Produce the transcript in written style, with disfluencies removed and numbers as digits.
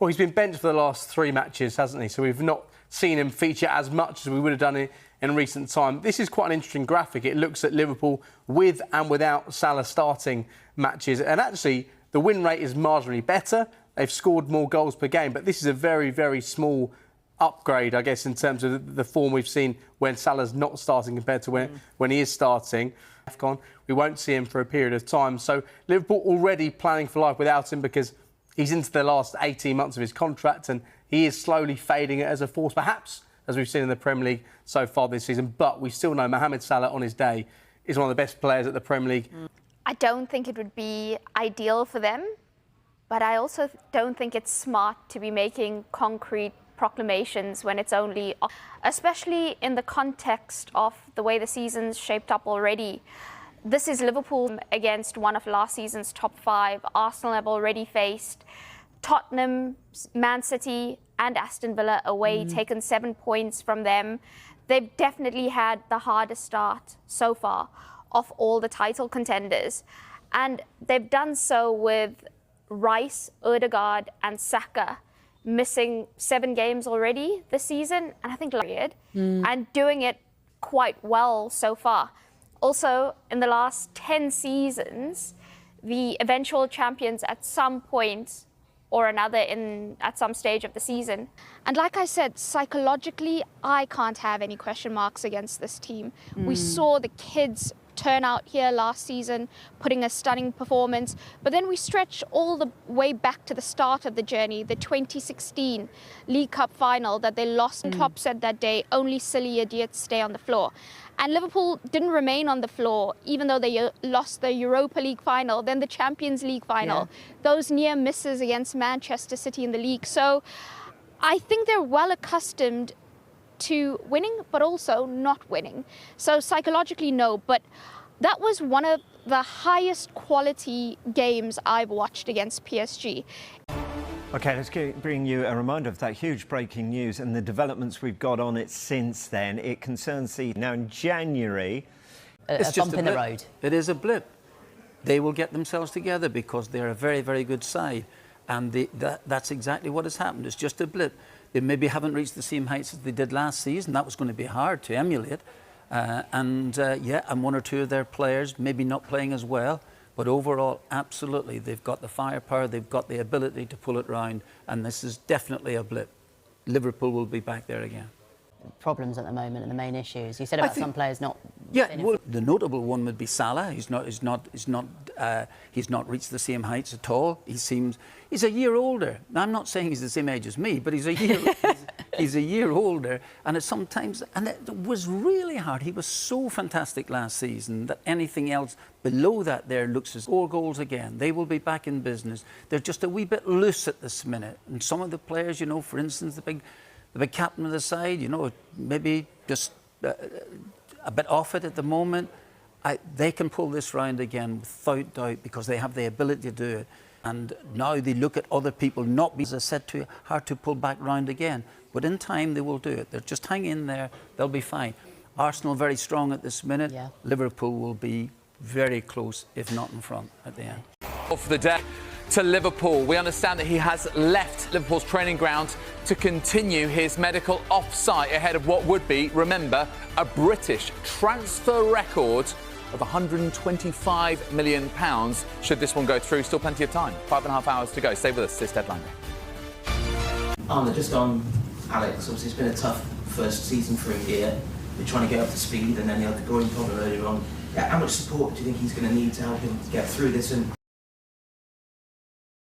Well, he's been benched for the last 3 matches, hasn't he? So we've not seen him feature as much as we would have done in recent time. This is quite an interesting graphic. It looks at Liverpool with and without Salah starting matches. And actually, the win rate is marginally better. They've scored more goals per game. But this is a very, very small upgrade, I guess, in terms of the form we've seen when Salah's not starting compared to when he is starting. We won't see him for a period of time. So Liverpool already planning for life without him because he's into the last 18 months of his contract and he is slowly fading as a force, perhaps, as we've seen in the Premier League so far this season. But we still know Mohamed Salah on his day is one of the best players at the Premier League. I don't think it would be ideal for them, but I also don't think it's smart to be making concrete proclamations when it's only, especially in the context of the way the season's shaped up already. This is Liverpool against one of last season's top 5. Arsenal have already faced Tottenham, Man City and Aston Villa away, taken 7 points from them. They've definitely had the hardest start so far of all the title contenders. And they've done so with Rice, Odegaard and Saka missing 7 games already this season, and I think and doing it quite well so far. Also, in the last 10 seasons, the eventual champions at some point or another at some stage of the season. And like I said, psychologically, I can't have any question marks against this team. We saw the kids turn out here last season, putting a stunning performance. But then we stretch all the way back to the start of the journey, the 2016 League Cup final that they lost. Klopp said that day, only silly idiots stay on the floor. And Liverpool didn't remain on the floor, even though they lost the Europa League final, then the Champions League final, those near misses against Manchester City in the league. So I think they're well accustomed to winning, but also not winning. So psychologically, no, but that was one of the highest quality games I've watched against PSG. OK, let's bring you a reminder of that huge breaking news and the developments we've got on it since then. It concerns the now in January. It's just a bump in the road. It is a blip. They will get themselves together because they're a very, very good side. And that's exactly what has happened. It's just a blip. They maybe haven't reached the same heights as they did last season. That was going to be hard to emulate. And one or two of their players maybe not playing as well. But overall, absolutely, they've got the firepower, they've got the ability to pull it round. And this is definitely a blip. Liverpool will be back there again. Problems at the moment and the main issues. You said about some players not. Yeah, well, the notable one would be Salah. He's not reached the same heights at all. He's a year older. Now, I'm not saying he's the same age as me, but he's a year he's a year older. And it was really hard. He was so fantastic last season that anything else below that there looks as 4 goals again. They will be back in business. They're just a wee bit loose at this minute. And some of the players, you know, for instance, the big captain of the side, you know, maybe just a bit off it at the moment. They can pull this round again without doubt because they have the ability to do it. And now they look at other people not being, as I said to you, hard to pull back round again. But in time they will do it. They'll just hang in there. They'll be fine. Arsenal very strong at this minute. Yeah. Liverpool will be very close, if not in front, at the end. For the day to Liverpool. We understand that he has left Liverpool's training ground to continue his medical off-site ahead of what would be, remember, a British transfer record of £125 million should this one go through. Still plenty of time. 5.5 hours to go. Stay with us this deadline day. Just on Alex, obviously it's been a tough first season for him here. We're trying to get up to speed and then he had the groin problem earlier on. How much support do you think he's going to need to help him get through this? And